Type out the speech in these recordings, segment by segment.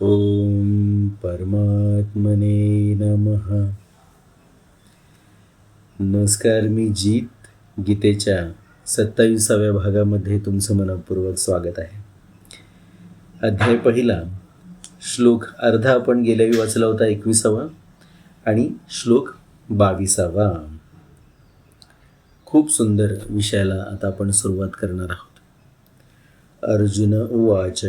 ओम परमात्मने नमः. नमस्कार, मी जीत. गीतेच्या 27व्या भागामध्ये तुमचं मनपूर्वक स्वागत आहे. अध्याय पहिला, श्लोक अर्धा आपण गेल्यावेळी वाचला होता 21वा आणि श्लोक 22वा. खूप सुंदर विषयाला आता आपण सुरुवात करणार आहोत. अर्जुन उवाच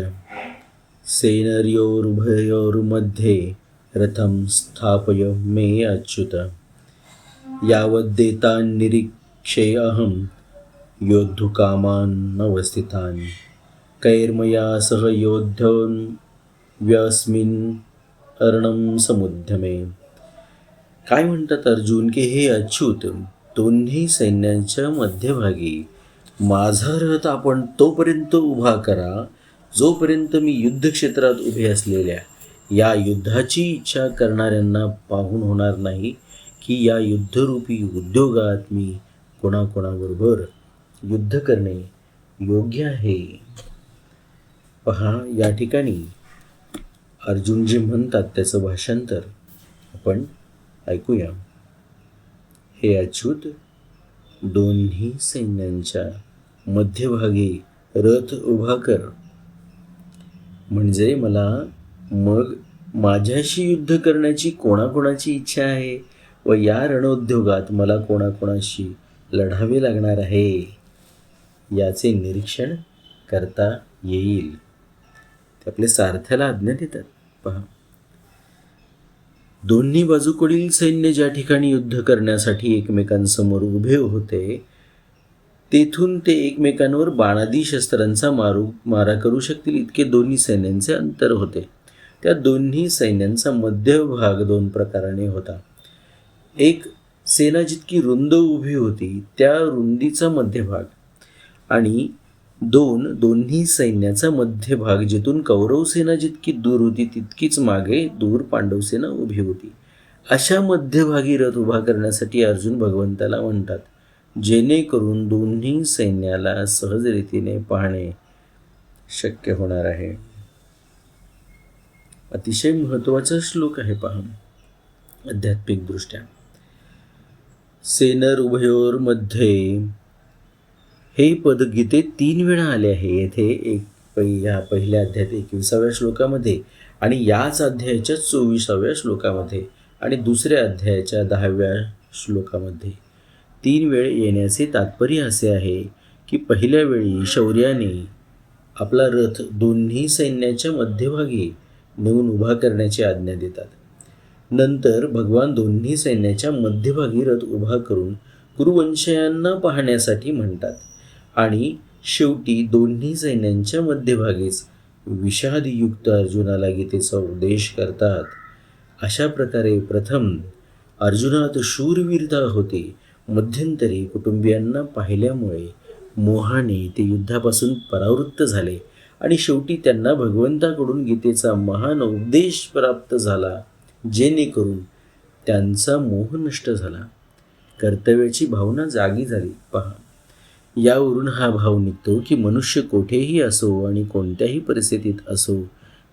सेनर्योरुभयोर्मध्ये रथं स्थापय मे अच्युत यावद्देतान्निरीक्षेऽहं योद्धुकामानवस्थितान् कैर्मया सह योद्धव्यस्मिन् अर्णं समुद्यमे. काय म्हणतात अर्जुन की हे अच्युत, दोन्ही सैन्यांच्या मध्यभागी माझा रथ आपण तोपर्यंत उभा करा जोपर्यंत मी युद्धक्षेत्रात उभे असलेल्या या युद्धाची इच्छा करणाऱ्यांना पाहून होणार नाही की या युद्धरूपी उद्योगात मी कोणाकोणाबरोबर युद्ध करणे योग्य आहे. पहा, या ठिकाणी अर्जुन जे म्हणतात त्याचं भाषांतर आपण ऐकूया. हे अच्युत, दोन्ही सैन्यांच्या मध्यभागी रथ उभा कर, म्हणजे मला मग माझ्याशी युद्ध करण्याची कोणाकोणाची इच्छा आहे व या रणोद्योगात मला कोणाकोणाशी लढावे लागणार आहे याचे निरीक्षण करता येईल. ते आपले सारथ्याला आज्ञा देतात. पहा, दोन्ही बाजूकडील सैन्य ज्या ठिकाणी युद्ध करण्यासाठी एकमेकांसमोर उभे होते तेथून ते एकमेकांवर बाणादी शस्त्रांचा मारा करू शकतील इतके दोन्ही सैन्यांचे अंतर होते. त्या दोन्ही सैन्यांचा मध्यभाग दोन प्रकाराने होता. एक सेना जितकी रुंद उभी होती त्या रुंदीचा मध्यभाग आणि दोन्ही सैन्याचा मध्यभाग जिथून कौरव सेना जितकी दूर होती तितकीच मागे दूर पांडव सेना उभी होती. अशा मध्यभागी रथ उभा करण्यासाठी अर्जुन भगवंताला म्हणतात, जेणेकरून दोन्ही सैन्याला सहज रीतीने पाहणे शक्य होणार आहे. अतिशय महत्त्वाचा श्लोक आहे. पहा, आध्यात्मिक दृष्ट्या सेनर उभयोर्मध्ये हे पद गीतेत 3 वेळा आले आहे. येथे या पहिल्या अध्यायात 21व्या श्लोकामध्ये आणि याच अध्यायाच्या 24व्या श्लोकामध्ये आणि दुसऱ्या अध्यायाच्या 10व्या श्लोकामध्ये 3 वेळ येण्याचे तात्पर्य असे आहे की पहिल्या वेळी शौर्याने आपला रथ दोन्ही सैन्याच्या मध्यभागी नेऊन उभा करण्याची आज्ञा देतात. नंतर भगवान दोन्ही सैन्याच्या मध्यभागी रथ उभा करून कुरुवंशयांना पाहण्यासाठी म्हणतात आणि शेवटी दोन्ही सैन्यांच्या मध्यभागीच विषादयुक्त अर्जुनाला गीतेचा उपदेश करतात. अशा प्रकारे प्रथम अर्जुनात शूरवीरता होते. मध्यंतरी कुटुंबियांना पाहिल्यामुळे मोहाने ते युद्धापासून परावृत्त झाले आणि शेवटी त्यांना भगवंताकडून गीतेचा महान उपदेश प्राप्त झाला, जेणेकरून त्यांचा मोह नष्ट झाला, कर्तव्याची भावना जागी झाली. पहा, यावरून हा भाव निघतो की मनुष्य कोठेही असो आणि कोणत्याही परिस्थितीत असो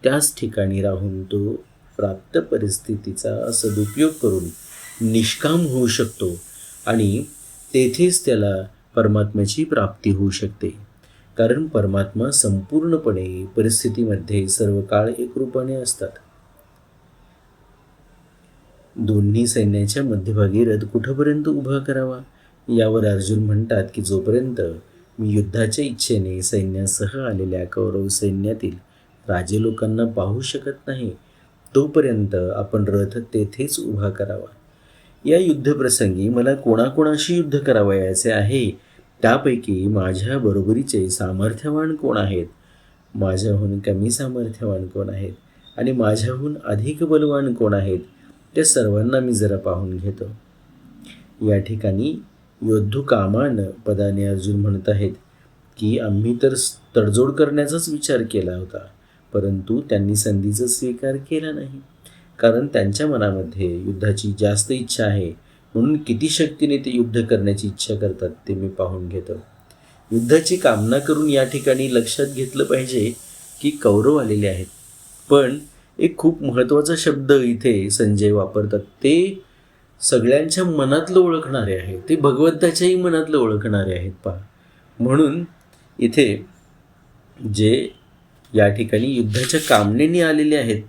त्याच ठिकाणी राहून तो प्राप्त परिस्थितीचा सदुपयोग करून निष्काम होऊ शकतो आणि तेथेच त्याला परमात्म्याची प्राप्ती होऊ शकते. कारण परमात्मा संपूर्णपणे परिस्थितीमध्ये सर्व काळ एकरूपाने असतात. दोन्ही सैन्याच्या मध्यभागी रथ कुठपर्यंत उभा करावा यावर अर्जुन म्हणतात की जोपर्यंत मी युद्धाच्या इच्छेने सैन्यासह आलेल्या कौरव सैन्यातील राजे लोकांना पाहू शकत नाही तोपर्यंत आपण रथ तेथेच उभा करावा. या युद्धप्रसंगी मला कोणाकोणाशी युद्ध करावयाचे आहे त्यापैकी माझ्या बरोबरीचे सामर्थ्यवान कोण आहेत, माझ्याहून कमी सामर्थ्यवान कोण आहेत आणि माझ्याहून अधिक बलवान कोण आहेत त्या सर्वांना मी जरा पाहून घेतो. या ठिकाणी योद्धुकामान पदाने अर्जुन म्हणत आहेत की आम्ही तर तडजोड करण्याचाच विचार केला होता, परंतु त्यांनी संधीचा स्वीकार केला नाही. कारण त्यांच्या मनामध्ये युद्धाची जास्त इच्छा आहे, म्हणून किती शक्तीने ते युद्ध करण्याची इच्छा करतात ते मी पाहून घेतो. युद्धाची कामना करून या ठिकाणी लक्षात घेतलं पाहिजे की कौरव आलेले आहेत, पण एक खूप महत्त्वाचा शब्द इथे संजय वापरतात. ते सगळ्यांच्या मनातलं ओळखणारे आहे, ते भगवंताच्याही मनातलं ओळखणारे आहेत पहा. म्हणून इथे जे या ठिकाणी युद्धाच्या कामनेने आलेले आहेत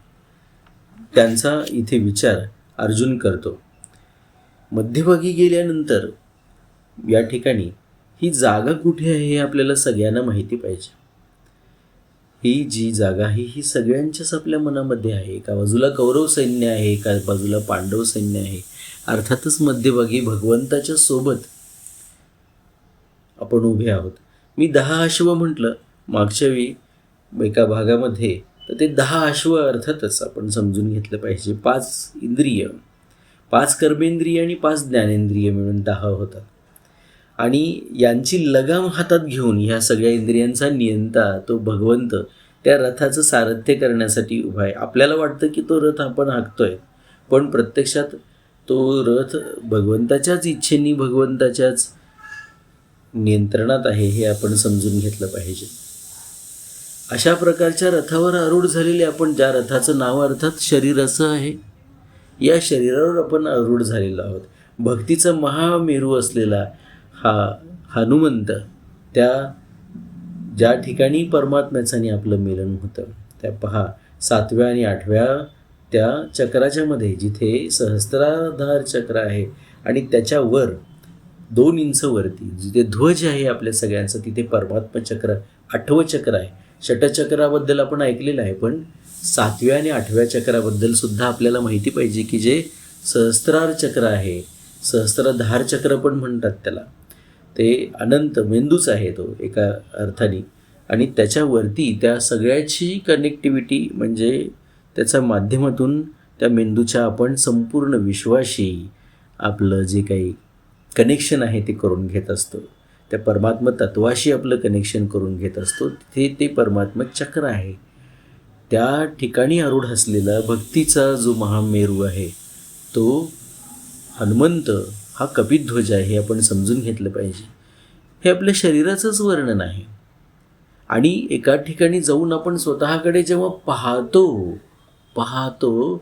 त्यांचा इथे विचार अर्जुन करतो. मध्यभागी गेल्यानंतर या ठिकाणी ही जागा कुठे आहे हे आपल्याला सगळ्यांना माहिती पाहिजे. ही जी जागा आहे ही सगळ्यांच्याच आपल्या मनामध्ये आहे. एका बाजूला कौरव सैन्य आहे, एका बाजूला पांडव सैन्य आहे. अर्थातच मध्यभागी भगवंताच्या सोबत आपण उभे आहोत. मी 10 अश्व म्हटलं मागच्या वेळी एका भागामध्ये, तर ते 10 अश्व अर्थातच आपण समजून घेतलं पाहिजे. 5 इंद्रिय, 5 कर्मेंद्रिय आणि 5 ज्ञानेंद्रिय मिळून 10 होतात. आणि यांची लगाम हातात घेऊन ह्या सगळ्या इंद्रियांचा नियंता तो भगवंत त्या रथाचं सारथ्य करण्यासाठी उभा आहे. आपल्याला वाटतं की तो रथ आपण हाकतोय, पण प्रत्यक्षात तो रथ भगवंताच्याच इच्छेने भगवंताच्याच नियंत्रणात आहे हे आपण समजून घेतलं पाहिजे. अशा प्रकारच्या रथावर आरूढ झालेले आपण, ज्या रथाचं नाव अर्थात शरीर असं आहे, या शरीरावर आपण आरूढ झालेलो आहोत. भक्तीचा महामेरू असलेला हा हनुमंत त्या ज्या ठिकाणी परमात्म्याचं आणि आपलं मिलन होतं त्या पहा 7व्या आणि 8व्या त्या चक्राच्या मध्ये, जिथे सहस्त्राधार चक्र आहे आणि त्याच्यावर 2 इंच वरती जिथे ध्वज आहे आपल्या सगळ्यांचं, तिथे परमात्मा चक्र 8वं चक्र आहे. षटचक्राबद्दल आपण ऐकलेलं आहे, पण 7व्या आणि 8व्या चक्राबद्दल सुद्धा आपल्याला माहिती पाहिजे की जे सहस्त्रार चक्र आहे, सहस्त्रधार चक्र पण म्हणतात त्याला, ते अनंत मेंदूच आहे तो एका अर्थाने. आणि त्याच्यावरती त्या सगळ्याची कनेक्टिव्हिटी म्हणजे त्याच्या माध्यमातून त्या मेंदूच्या आपण संपूर्ण विश्वाशी आपलं जे काही कनेक्शन आहे ते करून घेत असतो. त्या परमात्मा तत्वाशी आपलं कनेक्शन करून घेत असतो. तिथे ते परमात्मा चक्र आहे. त्या ठिकाणी आरूढ असलेला भक्तीचा जो महामेरू आहे तो हनुमंत हा कपिध्वज आहे हे आपण समजून घेतलं पाहिजे. हे आपल्या शरीराचंच वर्णन आहे. आणि एका ठिकाणी जाऊन आपण स्वतःकडे जेव्हा पाहतो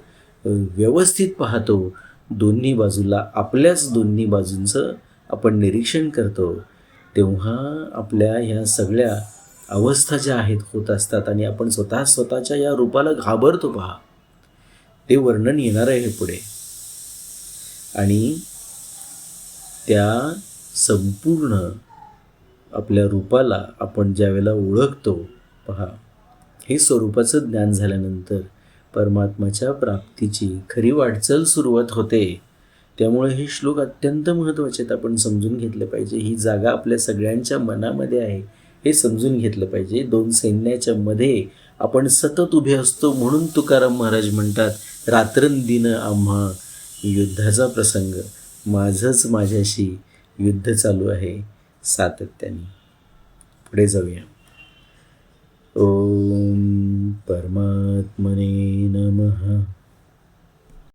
व्यवस्थित पाहतो, दोन्ही बाजूला आपल्याच दोन्ही बाजूंचं आपण निरीक्षण करतो, तेव्हा आपल्या ह्या सगळ्या अवस्था ज्या आहेत होत असतात आणि आपण स्वतःच्या या रूपाला घाबरतो पहा. ते वर्णन येणार आहे पुढे. आणि त्या संपूर्ण आपल्या रूपाला आपण ज्यावेळेला ओळखतो पहा, हे स्वरूपाचं ज्ञान झाल्यानंतर परमात्म्याच्या प्राप्तीची खरी वाटचाल सुरुवात होते. त्यामुळे हे श्लोक अत्यंत महत्त्वाचे आहेत, आपण समजून घेतलं पाहिजे. ही जागा आपल्या सगळ्यांच्या मनामध्ये आहे हे समजून घेतलं पाहिजे. 2 सैन्याच्या मध्ये आपण सतत उभे असतो. म्हणून तुकाराम महाराज म्हणतात, रात्रंदिन आम्हा युद्धाचा प्रसंग, माझंच माझ्याशी युद्ध चालू आहे सातत्याने. पुढे जाऊया. ओम परमात्मने नमः.